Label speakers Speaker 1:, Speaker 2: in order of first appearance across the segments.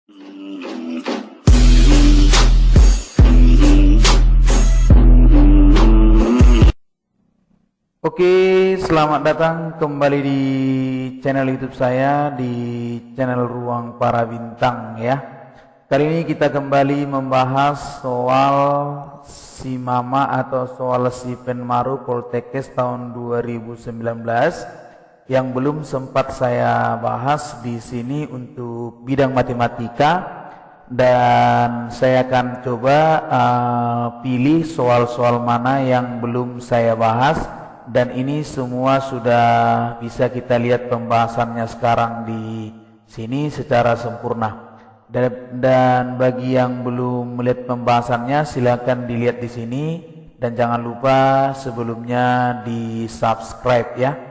Speaker 1: Oke, selamat datang kembali di channel YouTube saya, di channel Ruang Para Bintang ya. Kali ini kita kembali membahas soal SIMAMA atau soal SIPEN Maru Poltekkes tahun 2019 yang belum sempat saya bahas di sini untuk bidang matematika, dan saya akan coba pilih soal-soal mana yang belum saya bahas, dan ini semua sudah bisa kita lihat pembahasannya sekarang di sini secara sempurna. Dan bagi yang belum melihat pembahasannya, silakan dilihat di sini, dan jangan lupa sebelumnya di subscribe ya.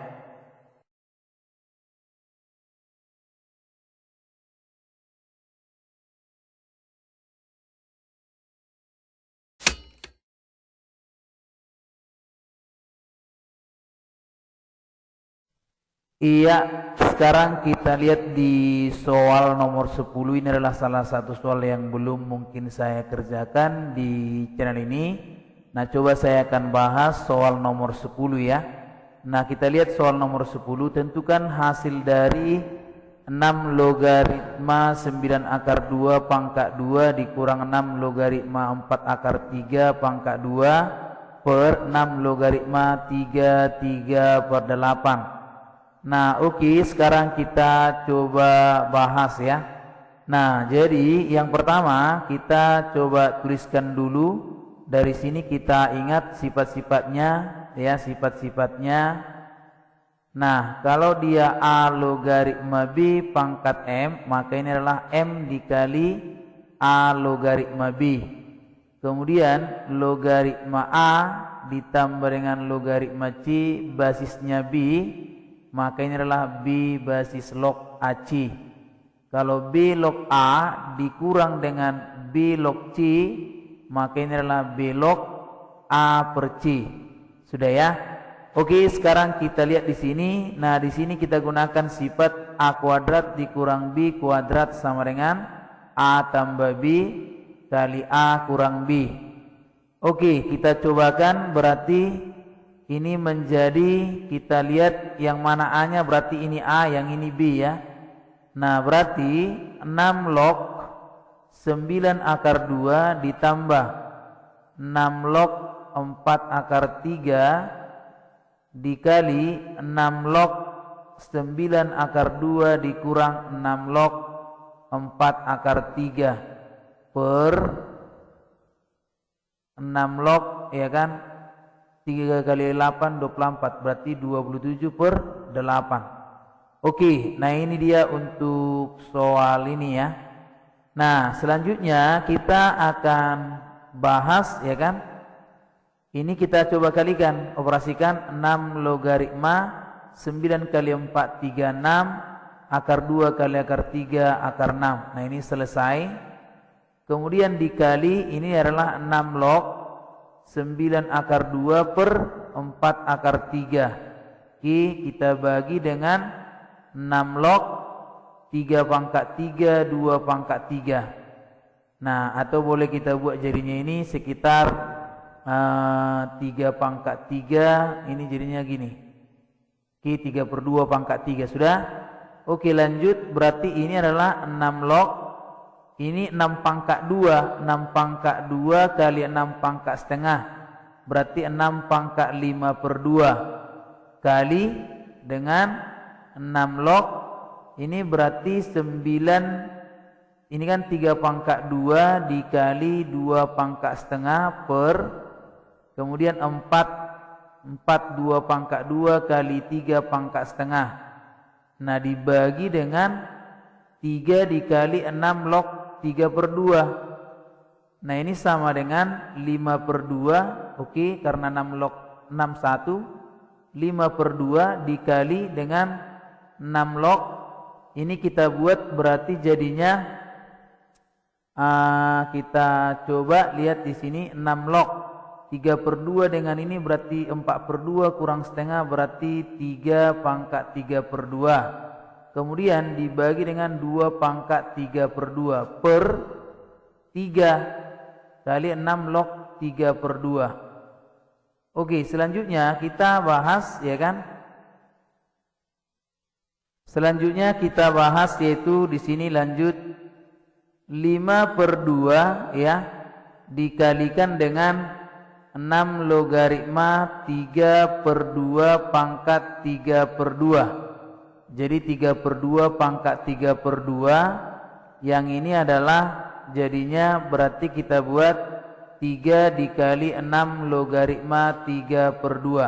Speaker 1: Iya, sekarang kita lihat di soal nomor 10. Ini adalah salah satu soal yang belum mungkin saya kerjakan di channel ini. Nah, coba saya akan bahas soal nomor 10 ya. Nah, kita lihat soal nomor 10. Tentukan hasil dari 6 logaritma 9 akar 2 pangkat 2 dikurang 6 logaritma 4 akar 3 pangkat 2 per 6 logaritma 3 per 8. Nah, oke, sekarang kita coba bahas ya. Nah, jadi yang pertama kita coba tuliskan dulu. Dari sini kita ingat sifat-sifatnya ya, sifat-sifatnya. Nah, kalau dia A logaritma B pangkat M, maka ini adalah M dikali A logaritma B. Kemudian logaritma A ditambah dengan logaritma C basisnya B, maka ini adalah B basis log AC. Kalau B log A dikurang dengan B log C, maka ini adalah B log A per C. Sudah ya? Oke, sekarang kita lihat di sini. Nah, di sini kita gunakan sifat A kuadrat dikurang B kuadrat sama dengan A tambah B kali A kurang B. Oke, kita cobakan. Berarti ini menjadi, kita lihat yang mana A-nya, berarti ini A, yang ini B ya. Nah, berarti 6 log 9 akar 2 ditambah 6 log 4 akar 3 dikali 6 log 9 akar 2 dikurang 6 log 4 akar 3 per 6 log ya kan. 3 kali 8 24, berarti 27 per 8. Oke, nah ini dia untuk soal ini ya. Nah, selanjutnya kita akan bahas ya kan. Ini kita coba kalikan, operasikan 6 logaritma 9 kali 4 36 akar 2 kali akar 3 akar 6. Nah, ini selesai. Kemudian dikali, ini adalah 6 log 9 akar 2 per 4 akar 3. Oke, kita bagi dengan 6 log 3 pangkat 3 2 pangkat 3. Nah, atau boleh kita buat jadinya ini sekitar 3 pangkat 3. Ini jadinya gini. Oke, 3 per 2 pangkat 3. Sudah? Oke, lanjut. Berarti ini adalah 6 log. Ini 6 pangkat 2, 6 pangkat 2 kali 6 pangkat setengah, berarti 6 pangkat 5 per 2 kali dengan 6 log, ini berarti 9, ini kan 3 pangkat 2 dikali 2 pangkat setengah per, kemudian 4 2 pangkat 2 kali 3 pangkat setengah. Nah, dibagi dengan 3 dikali 6 log 3 per 2. Nah, ini sama dengan 5 per 2. Oke, karena 6 log 61. 5 per 2 dikali dengan 6 log. Ini kita buat berarti jadinya kita coba lihat di sini 6 log 3 per 2 dengan ini berarti 4 per 2 kurang setengah, berarti 3 pangkat 3 per 2. kemudian dibagi dengan 2 pangkat 3/2 per 3 kali 6 log 3/2. Oke, selanjutnya kita bahas ya kan. Selanjutnya kita bahas yaitu di sini lanjut 5/2 ya dikalikan dengan 6 logaritma 3/2 pangkat 3/2. Jadi 3/2 pangkat 3/2 yang ini adalah jadinya berarti kita buat 3 dikali 6 logaritma 3/2.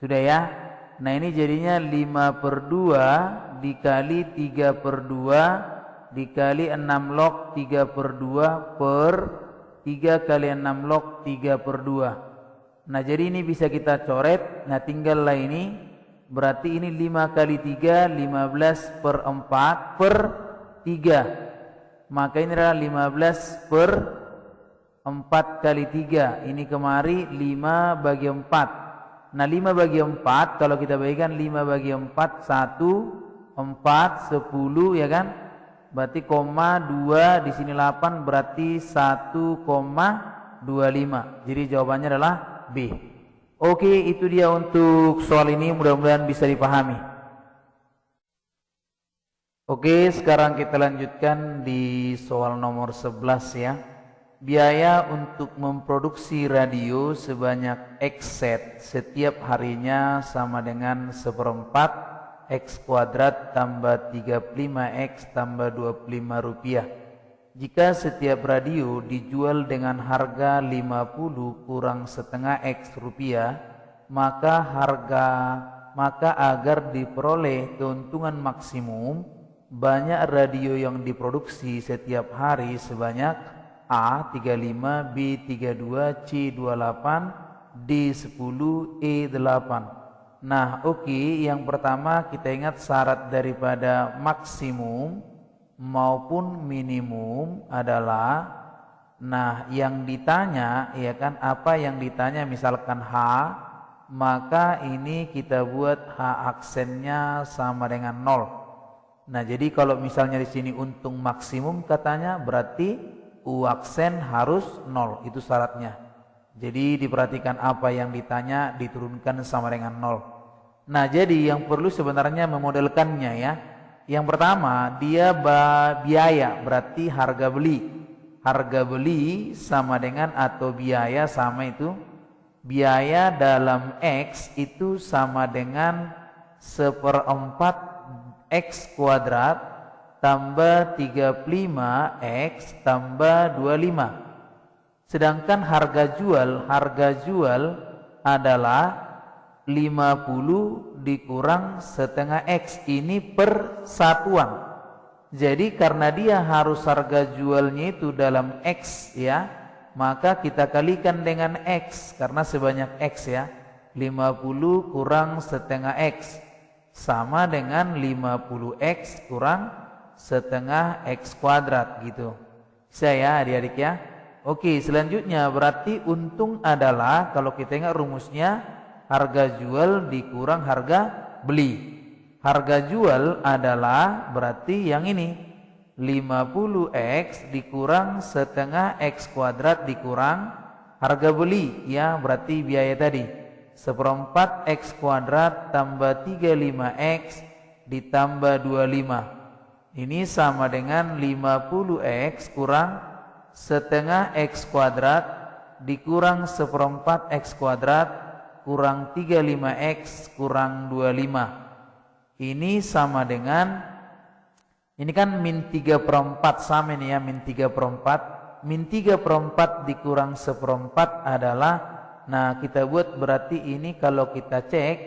Speaker 1: Sudah ya? Nah ini jadinya 5/2 dikali 3/2 dikali 6 log 3/2 per 3 kali 6 log 3/2. Nah jadi ini bisa kita coret. Nah tinggallah ini. Berarti ini 5 kali 3 15/4 per 3. Maka ini adalah 15/4 kali 3. Ini kemari 5 bagi 4. Nah 5 bagi 4 kalau kita bagikan 5 bagi 4 1 4 10 ya kan. Berarti koma 2 di sini 8 berarti 1,25. Jadi jawabannya adalah B. Oke, itu dia untuk soal ini, mudah-mudahan bisa dipahami. Oke, sekarang kita lanjutkan di soal nomor 11 ya. Biaya untuk memproduksi radio sebanyak X set setiap harinya sama dengan 1/4 X kuadrat tambah 35X tambah 25 rupiah. Jika setiap radio dijual dengan harga 50 kurang setengah X rupiah, maka agar diperoleh keuntungan maksimum, banyak radio yang diproduksi setiap hari sebanyak A 35, B 32, C 28, D 10, E 8. Nah, oke, yang pertama kita ingat syarat daripada maksimum maupun minimum adalah, nah yang ditanya ya kan, apa yang ditanya misalkan H, maka ini kita buat H aksennya sama dengan 0. Nah jadi kalau misalnya di sini untung maksimum katanya, berarti U aksen harus 0, itu syaratnya. Jadi diperhatikan apa yang ditanya diturunkan sama dengan 0. Nah jadi yang perlu sebenarnya memodelkannya ya. Yang pertama dia biaya, berarti harga beli. Harga beli sama dengan atau biaya sama itu. Biaya dalam X itu sama dengan 1/4 X kuadrat tambah 35X tambah 25. Sedangkan harga jual adalah 50 dikurang setengah X, ini per satuan. Jadi karena dia harus harga jualnya itu dalam X ya, maka kita kalikan dengan X karena sebanyak X ya. 50 kurang setengah X sama dengan 50X kurang setengah X kuadrat gitu. Bisa ya adik-adik ya. Oke, selanjutnya berarti untung adalah kalau kita ingat rumusnya harga jual dikurang harga beli. Harga jual adalah berarti yang ini 50X dikurang setengah X kuadrat dikurang harga beli ya, berarti biaya tadi 1/4 X kuadrat tambah 35X ditambah 25. Ini sama dengan 50X kurang setengah X kuadrat dikurang 1/4 X kuadrat kurang 35X kurang 25. Ini sama dengan, ini kan min 3/4 sama ini ya, min 3/4. Min 3/4 dikurang 1/4 adalah, nah kita buat berarti ini kalau kita cek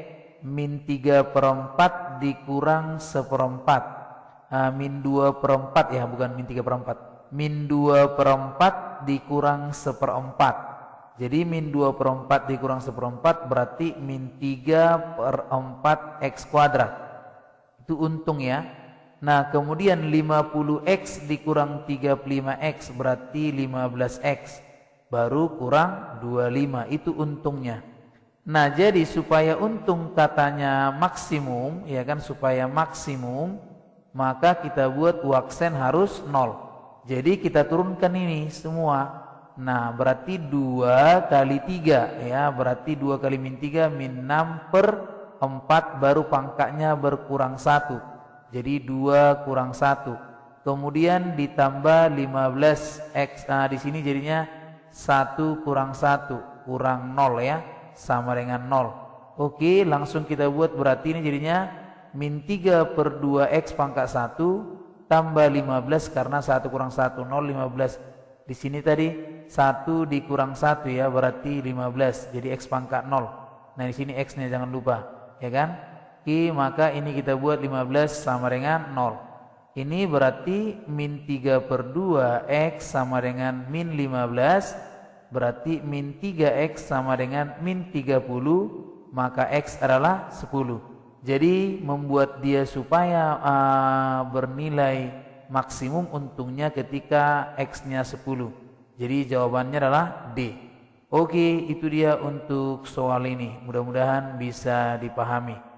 Speaker 1: min 3/4 dikurang 1/4. Min 2/4 ya, bukan min 3/4. Min 2/4 dikurang 1/4. Jadi min 2/4 dikurang 1/4 berarti min 3/4 X kuadrat. Itu untung ya. Nah kemudian 50X dikurang 35X berarti 15X. Baru kurang 25, itu untungnya. Nah, jadi supaya untung katanya maksimum, ya kan, supaya maksimum, maka kita buat waksen harus 0. Jadi kita turunkan ini semua. Nah, berarti 2 kali 3, ya, berarti 2 kali min 3 min 6 per 4, baru pangkanya berkurang 1. Jadi 2 kurang 1. Kemudian ditambah 15x. Nah, di sini jadinya 1 kurang 1 kurang 0, ya, sama dengan 0. Oke, langsung kita buat, berarti ini jadinya min 3 per 2x pangkat 1 tambah 15, karena 1 kurang 1 0, 15. Di sini tadi 1 dikurang 1, ya, berarti 15. Jadi x pangkat 0. Nah, di sini x-nya jangan lupa, ya kan? Oke, maka ini kita buat 15 sama dengan 0. Ini berarti min 3 per 2x sama dengan min 15. Berarti min 3x sama dengan min 30, maka x adalah 10. Jadi membuat dia supaya bernilai maksimum untungnya ketika x-nya 10. Jadi jawabannya adalah D. Oke, itu dia untuk soal ini. Mudah-mudahan bisa dipahami.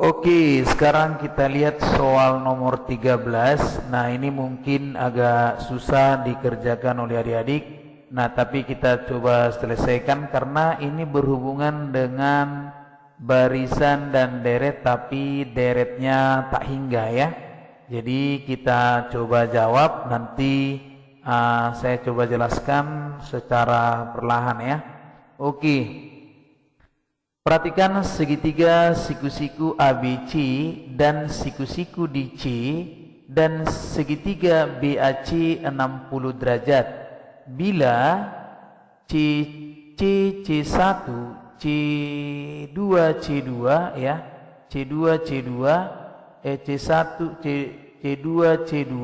Speaker 1: Oke, sekarang kita lihat soal nomor 13. Nah, ini mungkin agak susah dikerjakan oleh adik-adik. Nah, tapi kita coba selesaikan karena ini berhubungan dengan barisan dan deret, tapi deretnya tak hingga, ya. Jadi kita coba jawab, nanti saya coba jelaskan secara perlahan, ya. Oke. Perhatikan segitiga siku-siku ABC dan siku-siku DC dan segitiga BAC 60 derajat. Bila C1, C2, C2, ya, C2, C2, C1, C2, C2,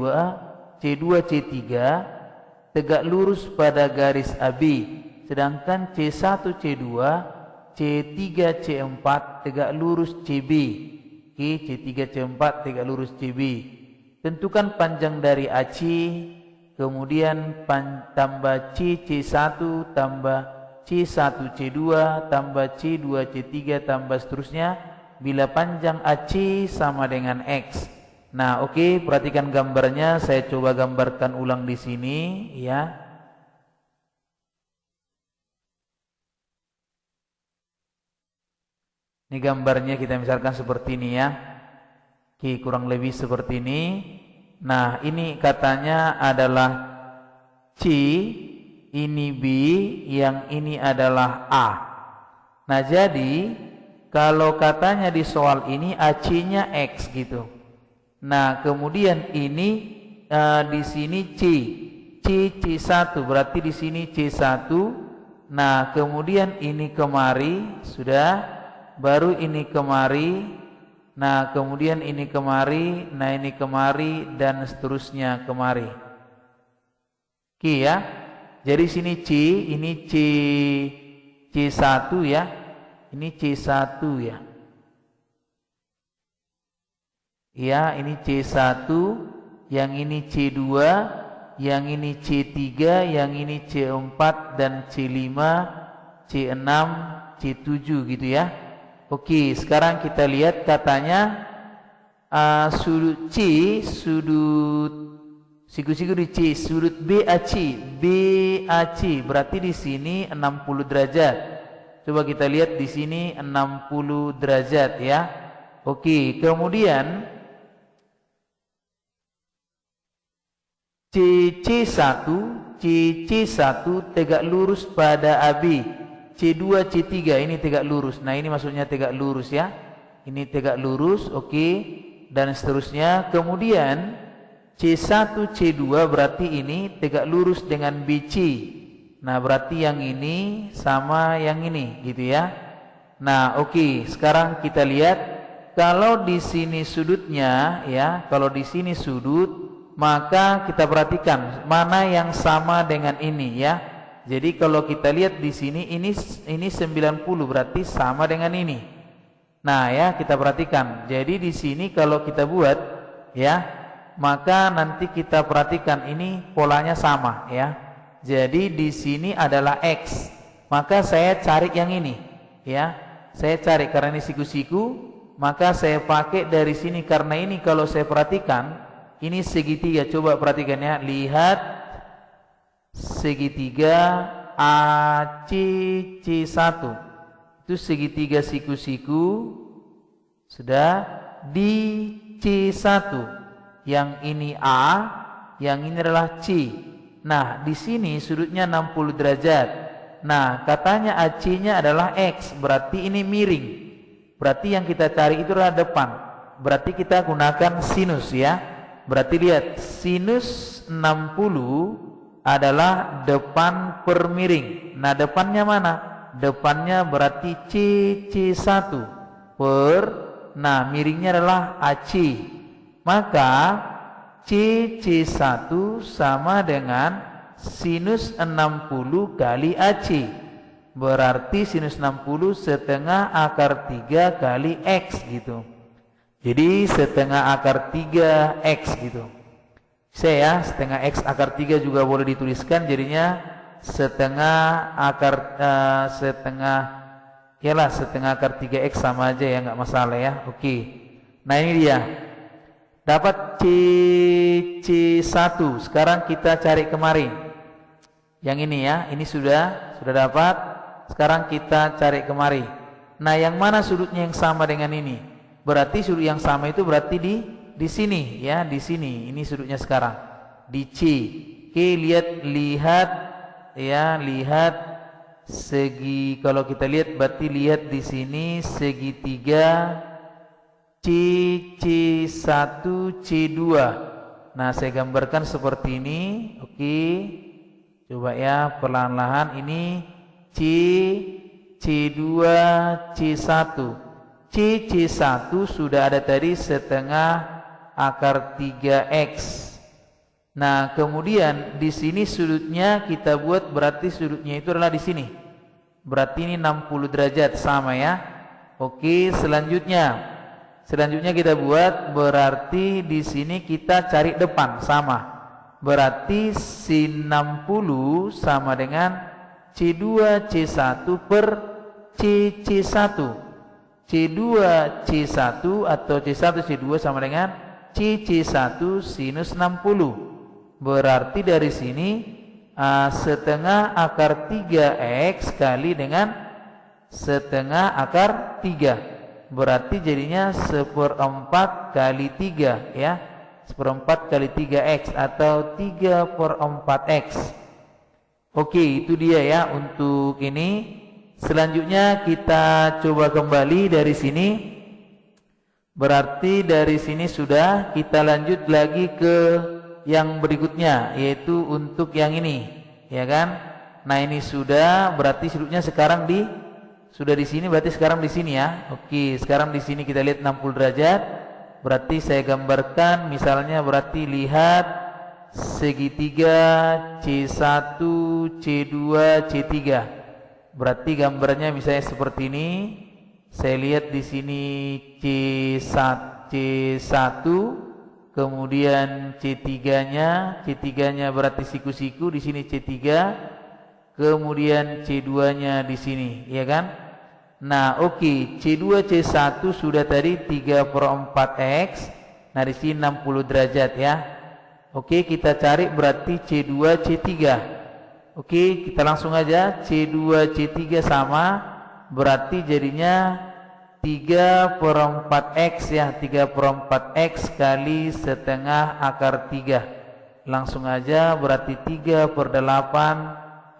Speaker 1: C2, C3 tegak lurus pada garis AB, sedangkan C1, C2, C3, C4 tegak lurus CB. Oke, C3, C4 tegak lurus CB. Tentukan panjang dari AC, kemudian tambah C1 tambah C1, C2 tambah C2, C3 tambah seterusnya bila panjang AC sama dengan X. Nah, oke, perhatikan gambarnya. Saya coba gambarkan ulang di sini, ya. Ini gambarnya kita misalkan seperti ini, ya. Oke, kurang lebih seperti ini. Nah, ini katanya adalah C, ini B, yang ini adalah A. Nah, jadi kalau katanya di soal ini AC-nya X gitu. Nah, kemudian ini di sini C1, berarti di sini C1. Nah, kemudian ini kemari, sudah. Baru ini kemari, nah kemudian ini kemari, nah ini kemari, dan seterusnya kemari. Oke, ya. Jadi sini C, ini C1, ya. Ini C1, ya. Ya, ini C1, yang ini C2, yang ini C3, yang ini C4 dan C5, C6, C7 gitu, ya. Oke, sekarang kita lihat katanya sudut C, sudut siku-siku di C, sudut BAC, berarti di sini 60 derajat. Coba kita lihat di sini 60 derajat, ya. Oke, kemudian C1 tegak lurus pada AB. C2, C3 ini tegak lurus. Nah, ini maksudnya tegak lurus, ya. Ini tegak lurus, oke. Dan seterusnya. Kemudian C1, C2 berarti ini tegak lurus dengan BC. Nah, berarti yang ini sama yang ini, gitu, ya. Nah, oke. Sekarang kita lihat kalau di sini sudutnya, ya. Kalau di sini sudut, maka kita perhatikan mana yang sama dengan ini, ya. Jadi kalau kita lihat di sini ini 90 berarti sama dengan ini. Nah, ya, kita perhatikan. Jadi di sini kalau kita buat, ya, maka nanti kita perhatikan ini polanya sama, ya. Jadi di sini adalah X. Maka saya cari yang ini, ya. Saya cari karena ini siku-siku, maka saya pakai dari sini karena ini kalau saya perhatikan ini segitiga. Coba perhatikan ya, lihat segitiga ACC1. Itu segitiga siku-siku sudah di C1. Yang ini A, yang ini adalah C. Nah, di sini sudutnya 60 derajat. Nah, katanya AC-nya adalah X, berarti ini miring. Berarti yang kita cari itu adalah depan. Berarti kita gunakan sinus ya. Berarti lihat, sinus 60 adalah depan per miring. Nah, depannya mana? Depannya berarti CC1 per, nah miringnya adalah AC. Maka CC1 sama dengan sinus 60 kali AC. Berarti sinus 60 setengah akar 3 kali X gitu. Jadi setengah akar 3 X gitu. Saya setengah X akar 3 juga boleh dituliskan, jadinya setengah akar setengah akar 3X sama aja ya, nggak masalah ya. Oke. Nah ini dia. Dapat CC1. Sekarang kita cari kemari. Yang ini ya, ini sudah dapat. Sekarang kita cari kemari. Nah, yang mana sudutnya yang sama dengan ini? Berarti sudut yang sama itu berarti di sini ya, di sini. Ini sudutnya sekarang di C. Oke, lihat ya, lihat segi, kalau kita lihat berarti lihat di sini segitiga C1 C2. Nah, saya gambarkan seperti ini. Oke. Coba ya perlahan-lahan, ini C2 C1. C1 sudah ada tadi setengah akar 3X. Nah, kemudian di sini sudutnya kita buat berarti sudutnya itu adalah di sini. Berarti ini 60 derajat sama ya. Oke, selanjutnya kita buat berarti di sini kita cari depan sama. Berarti sin 60 sama dengan C2 C1 per C1. C2 C1 atau C1 C2 sama dengan C1 sinus 60. Berarti dari sini setengah akar 3X kali dengan setengah akar 3. Berarti jadinya 1/4 kali 3 ya. 1/4 kali 3X atau 3/4X. Oke, itu dia ya untuk ini. Selanjutnya kita coba kembali dari sini. Berarti dari sini sudah, kita lanjut lagi ke yang berikutnya, yaitu untuk yang ini, ya kan? Nah, ini sudah, berarti sudutnya sekarang sudah di sini, berarti sekarang di sini ya. Oke, sekarang di sini kita lihat 60 derajat. Berarti saya gambarkan misalnya, berarti lihat segitiga C1, C2, C3. Berarti gambarnya misalnya seperti ini. Saya lihat di sini C1, kemudian C3-nya berarti siku-siku, di sini C3, kemudian C2-nya di sini, ya kan? Nah, oke, C2 C1 sudah tadi 3/4X. Nah, di sini 60 derajat ya. Oke, kita cari berarti C2 C3. Oke, kita langsung aja. C2 C3 sama, berarti jadinya 3/4X ya. 3/4X kali setengah akar 3. Langsung aja, berarti 3/8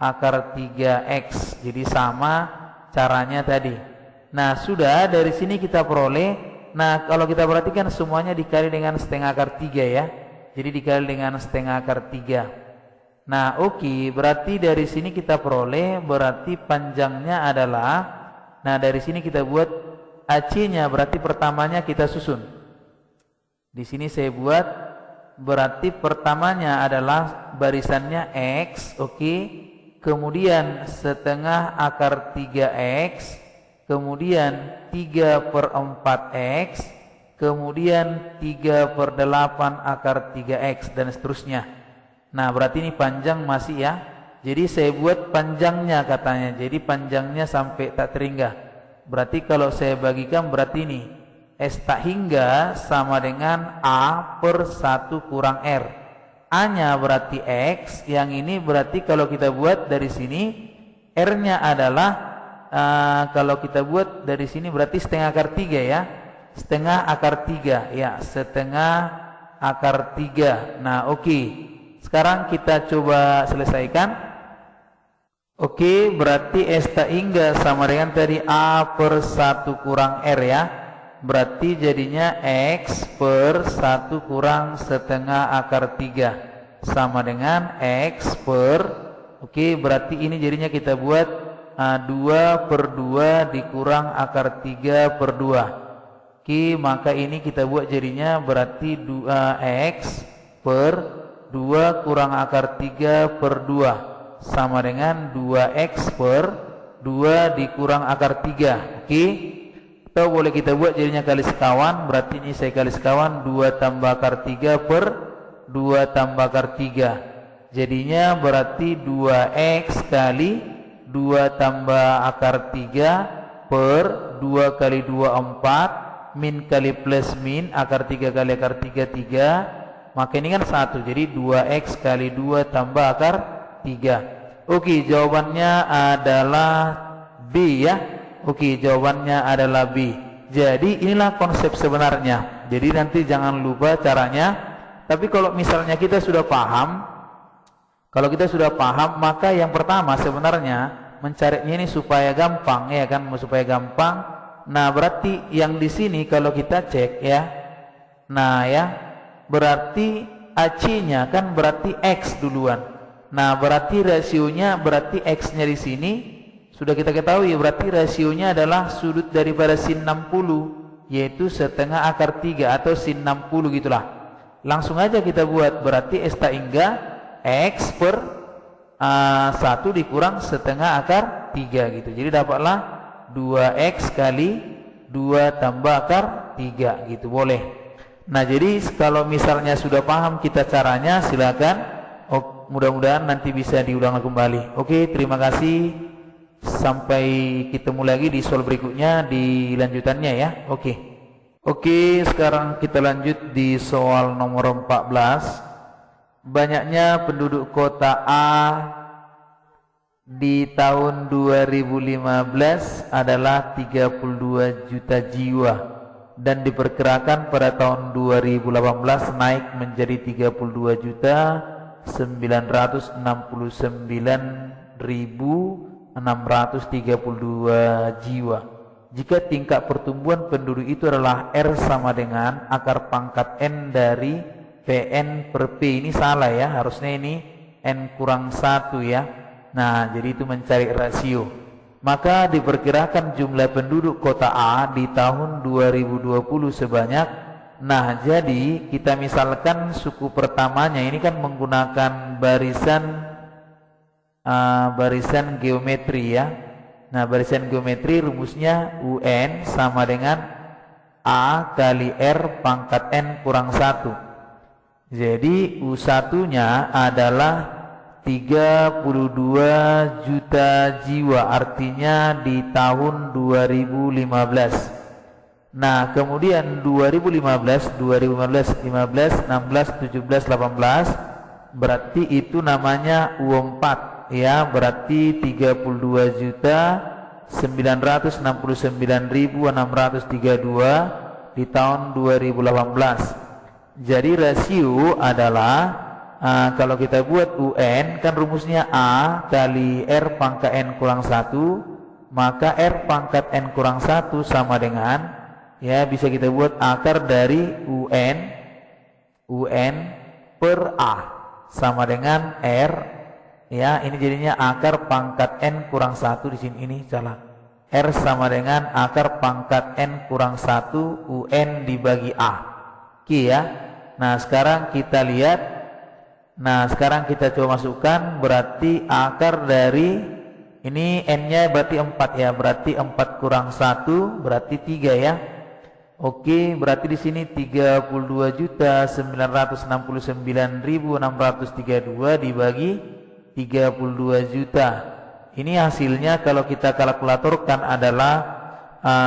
Speaker 1: akar 3X. Jadi sama caranya tadi. Nah, sudah dari sini kita peroleh. Nah, kalau kita perhatikan semuanya dikali dengan setengah akar 3 ya. Jadi dikali dengan setengah akar 3. Nah, oke, berarti dari sini kita peroleh, berarti panjangnya adalah, nah dari sini kita buat AC-nya, berarti pertamanya kita susun. Di sini saya buat, berarti pertamanya adalah barisannya X, oke. Kemudian setengah akar 3X, kemudian 3/4X, kemudian 3/8 akar 3X, dan seterusnya. Nah, berarti ini panjang masih ya, Jadi saya buat panjangnya katanya. Jadi panjangnya sampai tak terhingga. Berarti kalau saya bagikan berarti ini S tak hingga sama dengan A per 1 kurang R. A-nya berarti X. Yang ini berarti kalau kita buat dari sini R-nya adalah kalau kita buat dari sini berarti setengah akar 3 ya. Setengah akar 3 ya, setengah akar 3. Nah, oke. Sekarang kita coba selesaikan. Oke, berarti S tak hingga sama dengan tadi A per 1 kurang R ya. Berarti jadinya X per 1 kurang setengah akar 3 sama dengan X per, oke, berarti ini jadinya kita buat 2 per 2 dikurang akar 3 per 2. Oke, maka ini kita buat jadinya berarti 2x per 2 kurang akar 3 per 2 sama dengan 2x per 2 dikurang akar 3. Oke, atau boleh kita buat jadinya kali sekawan. Berarti ini saya kali sekawan 2 tambah akar 3 per 2 tambah akar 3. Jadinya berarti 2x kali 2 tambah akar 3 per 2 kali 2 4 min kali plus min akar 3 kali akar 3 3, maka ini kan 1, jadi 2x kali 2 tambah akar 3. Oke, jawabannya adalah B ya. Oke, jawabannya adalah B. Jadi inilah konsep sebenarnya. Jadi nanti jangan lupa caranya. Tapi kalau misalnya kita sudah paham, maka yang pertama sebenarnya mencarinya ini supaya gampang ya kan, supaya gampang. Nah, berarti yang di sini kalau kita cek ya. Nah, ya. Berarti AC-nya kan berarti X duluan. Nah, berarti rasionya berarti X-nya di sini sudah kita ketahui, berarti rasionya adalah sudut daripada sin 60 yaitu setengah akar 3 atau sin 60 gitulah. Langsung aja kita buat, berarti S tak hingga X per 1 dikurang setengah akar 3 gitu. Jadi dapatlah 2x kali 2 tambah akar 3 gitu, boleh. Nah, jadi kalau misalnya sudah paham kita caranya, silakan. Mudah-mudahan nanti bisa diulang kembali. Oke, terima kasih. Sampai ketemu lagi di soal berikutnya di lanjutannya ya. Oke, sekarang kita lanjut di soal nomor 14. Banyaknya penduduk kota A di tahun 2015 adalah 32 juta jiwa dan diperkirakan pada tahun 2018 naik menjadi 32 juta 909.632 jiwa. Jika tingkat pertumbuhan penduduk itu adalah R sama dengan akar pangkat N dari PN per P. Ini salah ya, harusnya ini N kurang 1 ya. Nah, jadi itu mencari rasio. Maka diperkirakan jumlah penduduk kota A di tahun 2020 sebanyak. Nah, jadi kita misalkan suku pertamanya ini kan menggunakan barisan geometri ya. Nah, barisan geometri rumusnya UN sama dengan A kali R pangkat N kurang 1. Jadi U1-nya adalah 32 juta jiwa, artinya di tahun 2015. Nah, kemudian 2015, 15, 16, 17, 18 berarti itu namanya U4 ya, berarti 32 juta 969.632 di tahun 2018. Jadi rasio adalah kalau kita buat UN kan rumusnya A kali R pangkat N kurang 1, maka R pangkat N kurang 1 sama dengan ya, bisa kita buat akar dari UN per A sama dengan R ya, ini jadinya akar pangkat N kurang 1 di sini, ini salah. R sama dengan akar pangkat N kurang 1 UN dibagi A. Oke ya. Nah, sekarang kita lihat. Nah, sekarang kita coba masukkan, berarti akar dari ini N-nya berarti 4 ya, berarti 4 kurang 1 berarti 3 ya. Oke, berarti di sini 32.969.632 dibagi 32 juta. Ini hasilnya kalau kita kalkulatorkan adalah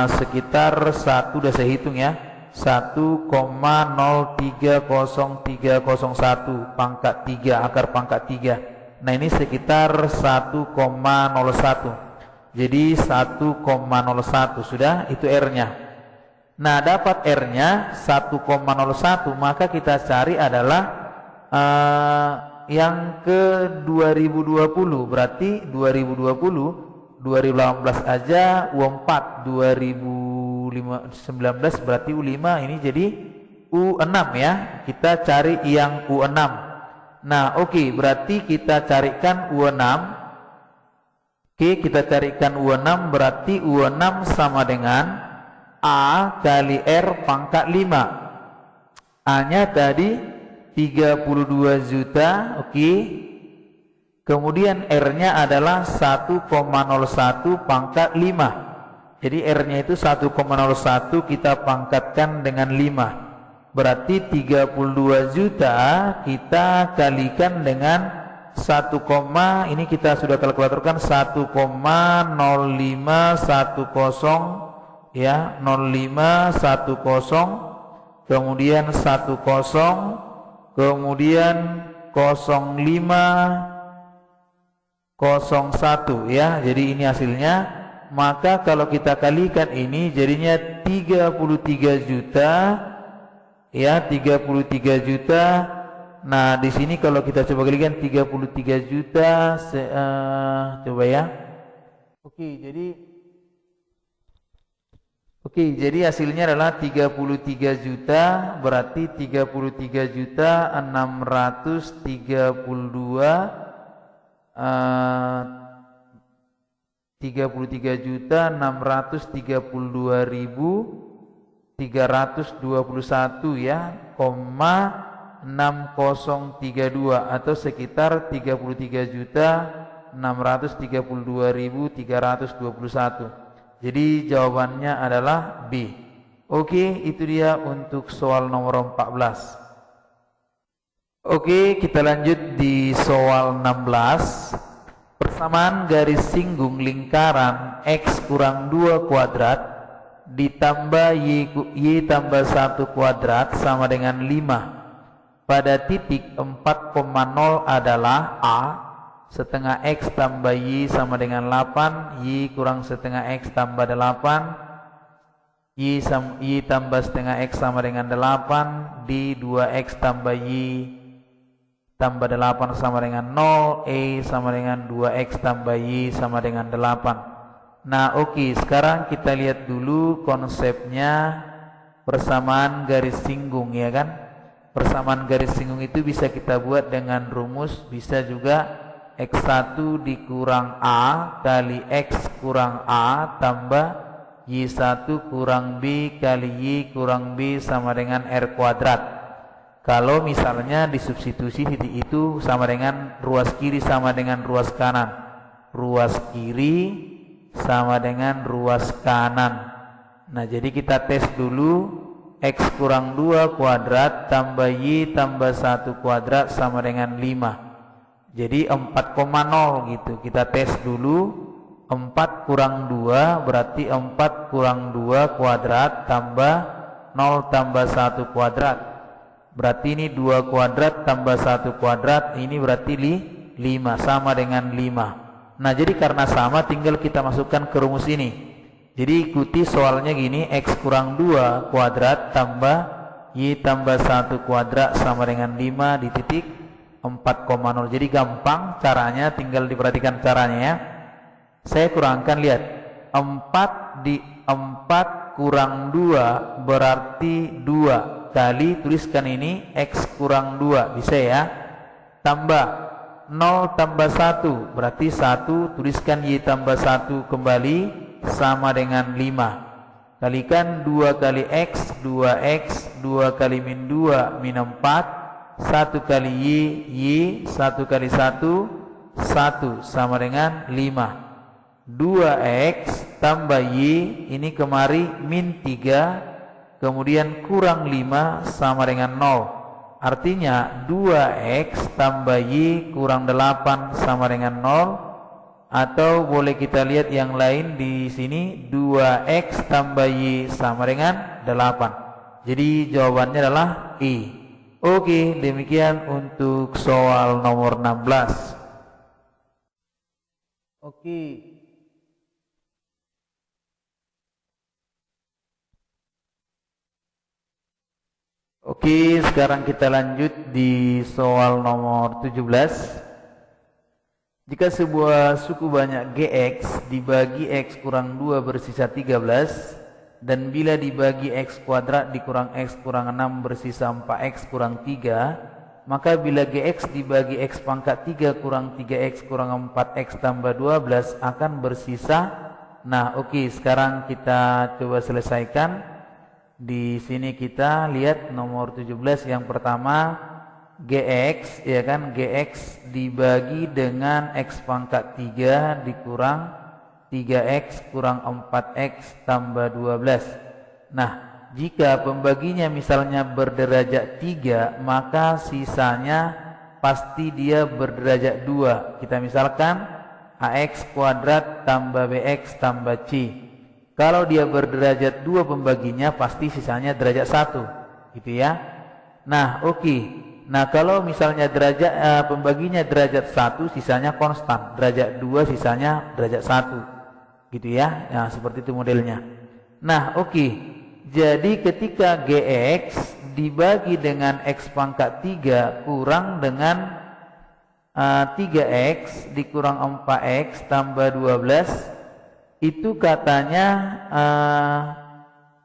Speaker 1: sekitar udah saya hitung ya, 1,030301 pangkat 3 akar pangkat 3. Nah ini sekitar 1,01. Jadi 1,01 sudah, itu R-nya. Nah dapat R-nya 1,01, maka kita cari adalah yang ke 2020, berarti 2018 aja U4, 2019 berarti U5, ini jadi U6 ya. Kita cari yang U6. Nah, oke, berarti kita carikan U6. Oke, kita carikan U6, berarti U6 sama dengan A kali R pangkat 5. A-nya tadi 32 juta, oke. Kemudian R-nya adalah 1,01 pangkat 5. Jadi R-nya itu 1,01 kita pangkatkan dengan 5. Berarti 32 juta kita kalikan dengan 1, ini kita sudah kalkulatorkan 1,0510 ya, 0510, kemudian 10, kemudian 0501 ya. Jadi ini hasilnya. Maka kalau kita kalikan ini jadinya 33 juta ya, 33 juta. Nah di sini kalau kita coba kalikan 33 juta coba ya. Oke, jadi hasilnya adalah 33 juta, berarti 33 juta 632.321 ya, 6032 atau sekitar 33.632.321. Jadi jawabannya adalah B. Oke, itu dia untuk soal nomor 14. Oke, kita lanjut di soal 16. Persamaan garis singgung lingkaran X kurang 2 kuadrat ditambah Y tambah 1 kuadrat sama dengan 5. Pada titik 4,0 adalah A setengah X tambah Y sama dengan 8, Y kurang setengah X tambah 8, Y tambah setengah X sama dengan 8, D 2X tambah Y tambah 8 sama dengan 0, E sama dengan 2X tambah Y sama dengan 8. Nah oke, sekarang kita lihat dulu konsepnya persamaan garis singgung ya kan. Persamaan garis singgung itu bisa kita buat dengan rumus, bisa juga X1 dikurang A kali X kurang A tambah Y1 kurang B kali Y kurang B sama dengan R kuadrat. Kalau misalnya disubstitusi titik itu sama dengan ruas kiri sama dengan ruas kanan, ruas kiri sama dengan ruas kanan. Nah jadi kita tes dulu. X kurang 2 kuadrat tambah Y tambah 1 kuadrat sama dengan 5. Jadi 4,0 gitu. Kita tes dulu. 4 kurang 2 berarti 4 kurang 2 kuadrat tambah 0 tambah 1 kuadrat. Berarti ini 2 kuadrat tambah 1 kuadrat. Ini berarti 5 sama dengan 5. Nah jadi karena sama tinggal kita masukkan ke rumus ini. Jadi ikuti soalnya gini. X kurang 2 kuadrat tambah Y tambah 1 kuadrat sama dengan 5 di titik 4,0. Jadi gampang caranya, tinggal diperhatikan caranya ya. Saya kurangkan, lihat 4 kurang 2 berarti 2 kali, tuliskan ini X kurang 2 bisa ya, tambah 0 tambah 1 berarti 1, tuliskan Y tambah 1 kembali sama dengan 5, kalikan 2 kali X 2X, 2 kali min 2 min 4, 1 kali Y 1 kali 1 1 sama dengan 5. 2X tambah Y ini kemari min 3, kemudian kurang 5 sama dengan 0. Artinya 2X tambah Y kurang 8 sama dengan 0. Atau boleh kita lihat yang lain di sini, 2X tambah Y sama dengan 8. Jadi jawabannya adalah I. Oke, demikian untuk soal nomor 16. Oke. Oke, sekarang kita lanjut di soal nomor 17. Jika sebuah suku banyak Gx dibagi X kurang 2 bersisa 13, dan bila dibagi X kuadrat dikurang X kurang 6 bersisa 4X kurang 3, maka bila Gx dibagi X pangkat 3 kurang 3X kurang 4X tambah 12 akan bersisa. Nah, oke, sekarang kita coba selesaikan. Di sini kita lihat nomor 17 yang pertama, Gx, ya kan, Gx dibagi dengan X pangkat 3 dikurang 3X kurang 4X tambah 12. Nah, jika pembaginya misalnya berderajat 3, maka sisanya pasti dia berderajat 2. Kita misalkan AX kuadrat tambah BX tambah C. Kalau dia berderajat 2 pembaginya, pasti sisanya derajat 1, gitu ya. Nah, oke. Nah, kalau misalnya derajat pembaginya derajat 1, sisanya konstan. Derajat 2, sisanya derajat 1. Gitu ya. Nah, seperti itu modelnya. Nah, oke. Jadi ketika Gx dibagi dengan X pangkat 3 kurang dengan 3X dikurang 4X tambah 12, itu katanya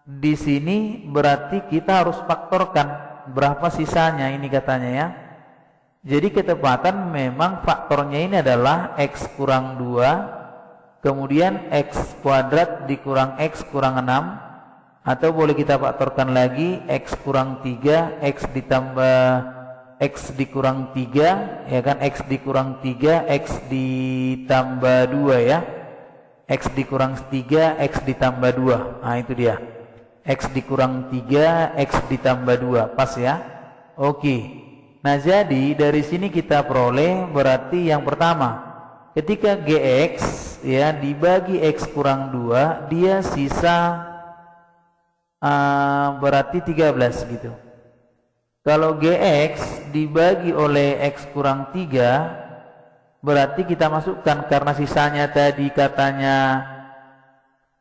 Speaker 1: di sini berarti kita harus faktorkan berapa sisanya ini katanya ya. Jadi ketepatan memang faktornya ini adalah X kurang 2, kemudian X kuadrat dikurang X kurang 6, atau boleh kita faktorkan lagi X kurang 3, X ditambah X dikurang 3, ya kan, X dikurang 3, X ditambah 2 ya. X dikurang 3, X ditambah 2. Nah, itu dia. X dikurang 3, X ditambah 2. Pas ya? Oke. Nah, jadi dari sini kita peroleh berarti yang pertama, ketika Gx ya dibagi X kurang 2, dia sisa berarti 13 gitu. Kalau Gx dibagi oleh X kurang 3, berarti kita masukkan karena sisanya tadi katanya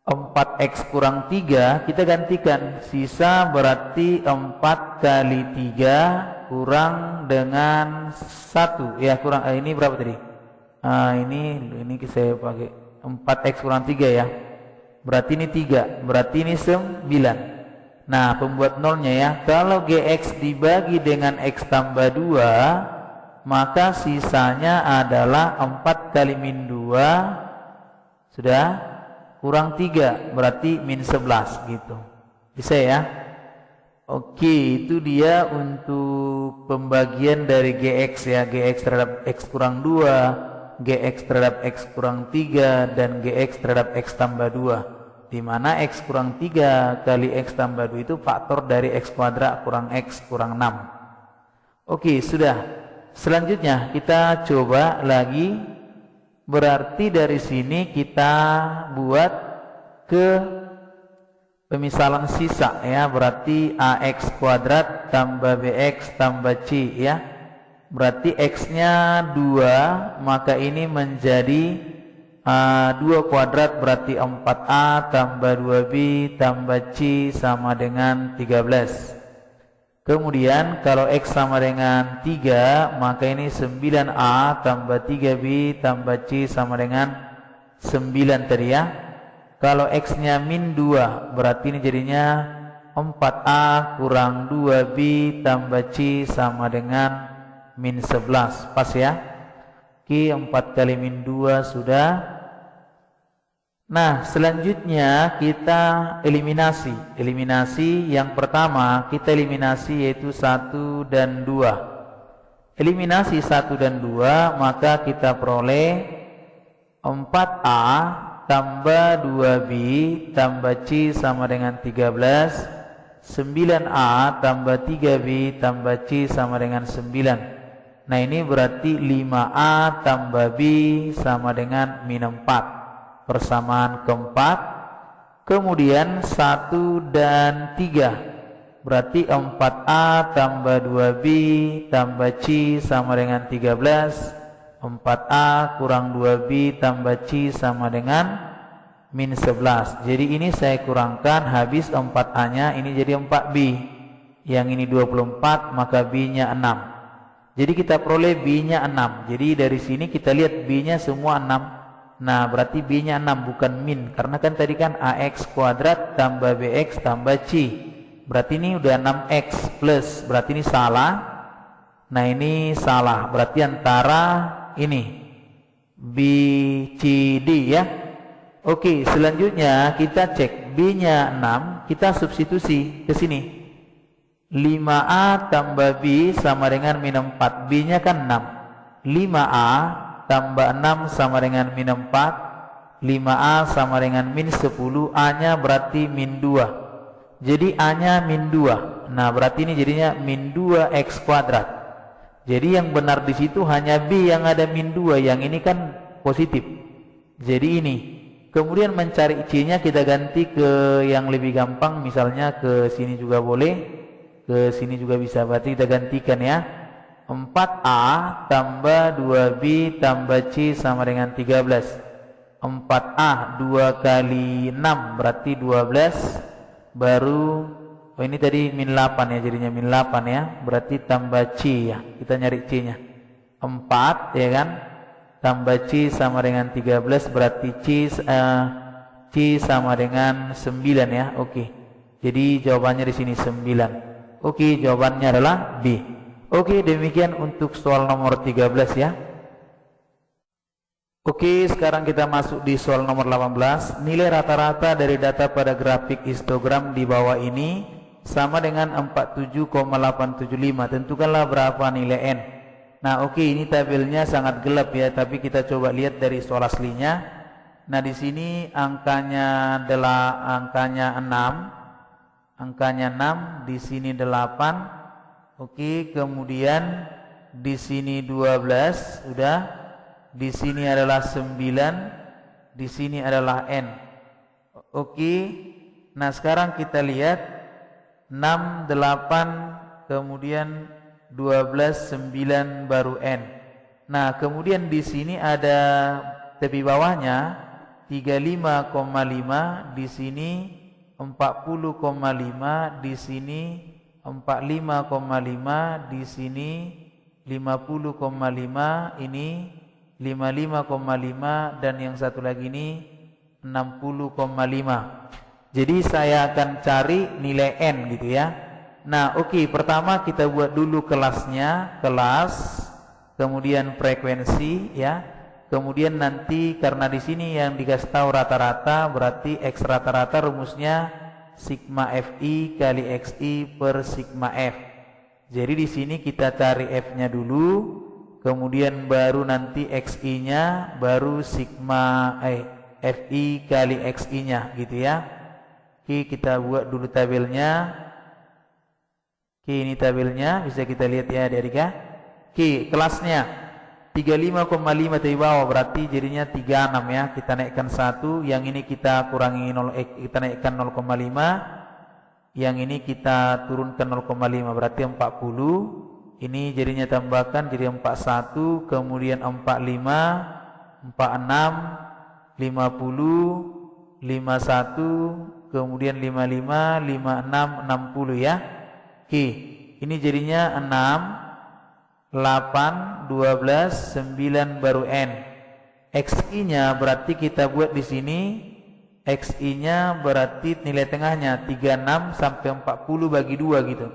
Speaker 1: 4X kurang 3, kita gantikan sisa berarti 4 kali 3 kurang dengan 1 ya, kurang ini berapa tadi? Ini saya pakai 4X kurang 3 ya, berarti ini 3, berarti ini 9. Nah, pembuat nolnya ya, kalau Gx dibagi dengan X tambah 2, maka sisanya adalah 4 kali min 2 sudah kurang 3, berarti min 11 gitu. Bisa ya? Oke, itu dia untuk pembagian dari Gx ya. Gx terhadap X kurang 2, Gx terhadap X kurang 3, dan Gx terhadap X tambah 2. Di mana X kurang 3 kali X tambah 2 itu faktor dari X kuadrat kurang X kurang 6. Oke, sudah. Selanjutnya kita coba lagi. Berarti dari sini kita buat ke pemisalan sisa ya, berarti AX kuadrat tambah BX tambah C ya. Berarti X-nya 2, maka ini menjadi 2 kuadrat berarti 4A tambah 2B tambah C sama dengan 13. Kemudian kalau X sama dengan 3, maka ini 9A tambah 3B tambah C sama dengan 9 tadi ya. Kalau X-nya min 2, berarti ini jadinya 4A kurang 2B tambah C sama dengan min 11. Pas ya? Oke, 4 kali min 2 sudah. Nah, selanjutnya kita eliminasi. Eliminasi yang pertama kita eliminasi yaitu 1 dan 2. Eliminasi 1 dan 2, maka kita peroleh 4A tambah 2B tambah C sama dengan 13 9A tambah 3B tambah C sama dengan 9. Nah ini berarti 5A tambah B sama dengan min 4. Persamaan keempat. Kemudian 1 dan 3. Berarti 4A tambah 2B tambah C sama dengan 13. 4A kurang 2B tambah C sama dengan min 11. Jadi ini saya kurangkan, habis 4A nya ini jadi 4B. Yang ini 24, maka B nya 6. Jadi kita peroleh B nya 6. Jadi dari sini kita lihat B nya semua 6. Nah berarti B nya 6 bukan min. Karena kan tadi kan AX kuadrat tambah BX tambah C. Berarti ini udah 6X plus. Berarti ini salah. Nah ini salah. Berarti antara ini B, C, D ya. Oke, selanjutnya kita cek B nya 6. Kita substitusi ke sini. 5A tambah B sama dengan min 4. B nya kan 6. 5A tambah 6 sama dengan min 4. 5A sama dengan min 10. A nya berarti min 2. Jadi A nya min 2. Nah berarti ini jadinya min 2X kuadrat. Jadi yang benar di situ hanya B yang ada min 2. Yang ini kan positif. Jadi ini. Kemudian mencari C nya kita ganti ke yang lebih gampang. Misalnya ke sini juga boleh. Ke sini juga bisa, berarti kita gantikan ya. 4A tambah 2B tambah C sama dengan 13. 4A 2 kali 6 berarti 12. Baru ini tadi min 8 ya, jadinya min 8 ya. Berarti tambah C ya. Kita nyari C nya 4 ya kan. Tambah C sama dengan 13 berarti C sama dengan 9 ya. Oke. Jadi jawabannya di sini 9. Oke, jawabannya adalah B. Oke, demikian untuk soal nomor 13 ya. Oke, sekarang kita masuk di soal nomor 18. Nilai rata-rata dari data pada grafik histogram di bawah ini sama dengan 47,875. Tentukanlah berapa nilai N. Nah, oke, ini tabelnya sangat gelap ya, tapi kita coba lihat dari soal aslinya. Nah, di sini angkanya adalah angkanya 6. Angkanya 6, di sini 8. Oke, kemudian di sini 12, sudah. Di sini adalah 9, di sini adalah N. Oke. Nah, sekarang kita lihat 6, 8, kemudian 12, 9 baru N. Nah, kemudian di sini ada tepi bawahnya 35,5, di sini 40,5, di sini 45,5, di sini 50,5, ini 55,5, dan yang satu lagi ini 60,5. Jadi saya akan cari nilai N gitu ya. Nah oke, pertama kita buat dulu kelasnya, kelas, kemudian frekuensi ya. Kemudian nanti karena di sini yang dikasih tahu rata-rata, berarti X rata-rata rumusnya sigma Fi kali Xi per sigma F. Jadi di sini kita cari F-nya dulu, kemudian baru nanti Xi-nya, baru sigma Fi kali Xi-nya gitu ya. Oke, kita buat dulu tabelnya. Oke, ini tabelnya bisa kita lihat ya adik-adik ya. Oke, kelasnya 35,5 di bawah berarti jadinya 36 ya. Kita naikkan 1, yang ini kita kurangi 0, kita naikkan 0,5. Yang ini kita turunkan 0,5 berarti 40. Ini jadinya tambahkan jadi 41, kemudian 45, 46, 50, 51, kemudian 55, 56, 60 ya. Oke, ini jadinya 6, 8, 12, 9 baru N. Xi-nya berarti kita buat di sini. Xi-nya berarti nilai tengahnya 36 sampai 40 bagi 2 gitu.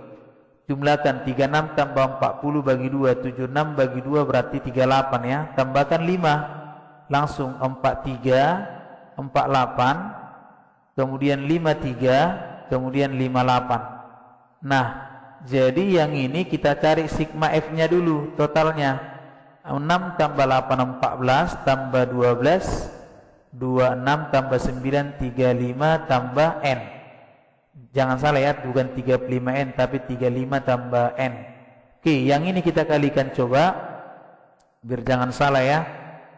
Speaker 1: Jumlahkan 36 tambah 40 bagi 2, 76 bagi 2 berarti 38 ya. Tambahkan 5. Langsung 43, 48, kemudian 53, kemudian 58. Nah, jadi yang ini kita cari sigma F-nya dulu, totalnya 6 tambah 8, 14, tambah 12, 26 tambah 9, 35, tambah N. Jangan salah ya, bukan 35N tapi 35 tambah N. Oke, yang ini kita kalikan coba biar jangan salah ya.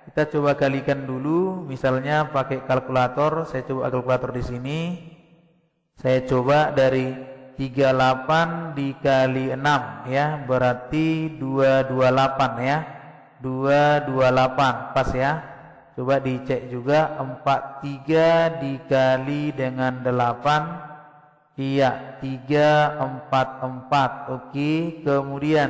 Speaker 1: Kita coba kalikan dulu, misalnya pakai kalkulator. Saya coba kalkulator di sini. Saya coba dari 38 dikali 6 ya, berarti 228 ya. 228 pas ya. Coba dicek juga, 43 dikali dengan 8, iya 344. Oke, kemudian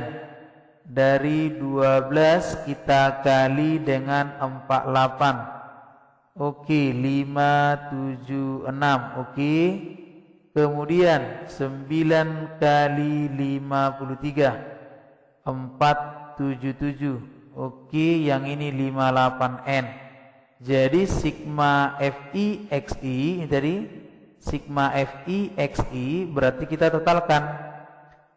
Speaker 1: dari 12 kita kali dengan 48. Oke, 576. Oke, kemudian 9 kali 53, 477. Oke, yang ini 58N. Jadi sigma Fi Xi tadi, sigma Fi Xi berarti kita totalkan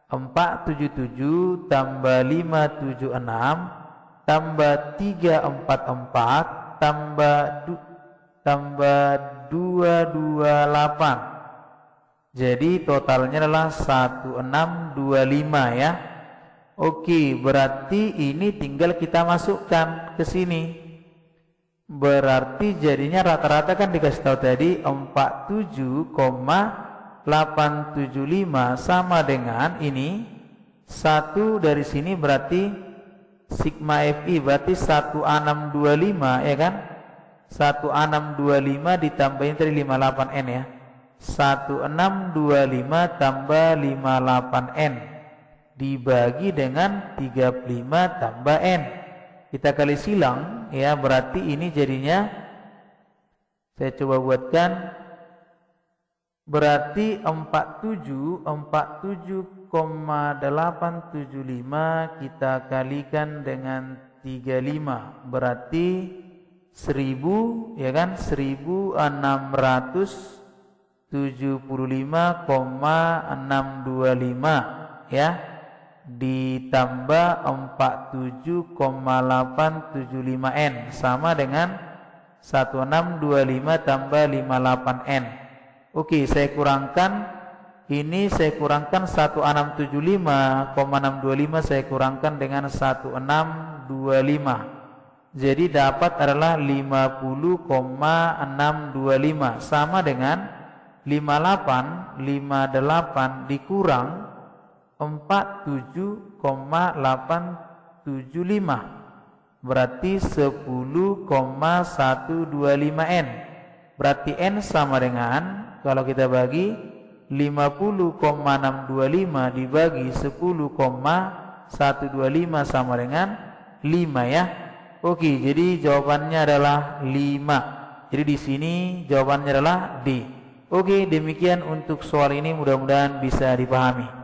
Speaker 1: 477 tambah 576 tambah 344 tambah 228. Jadi totalnya adalah 1625 ya. Oke, berarti ini tinggal kita masukkan ke sini. Berarti jadinya rata-rata kan dikasih tahu tadi 47,875 sama dengan ini. Satu dari sini berarti sigma Fi berarti 1625 ya kan? 1625 ditambahin tadi 58N ya. 1625 tambah 58N dibagi dengan 35 tambah N. Kita kali silang ya, berarti ini jadinya, saya coba buatkan, berarti 47,875 kita kalikan dengan 35 berarti 1000 ya kan, 1675,625 ya, ditambah 47,875N sama dengan 1625 tambah 58N. Oke, saya kurangkan ini, saya kurangkan 1675,625 saya kurangkan dengan 1625. Jadi dapat adalah 50,625 sama dengan 58 dikurang 47,875 berarti 10,125N. Berarti N sama dengan, kalau kita bagi 50,625 dibagi 10,125 sama dengan 5 ya. Oke, jadi jawabannya adalah 5. Jadi di sini jawabannya adalah D. Oke, demikian untuk soal ini, mudah-mudahan bisa dipahami.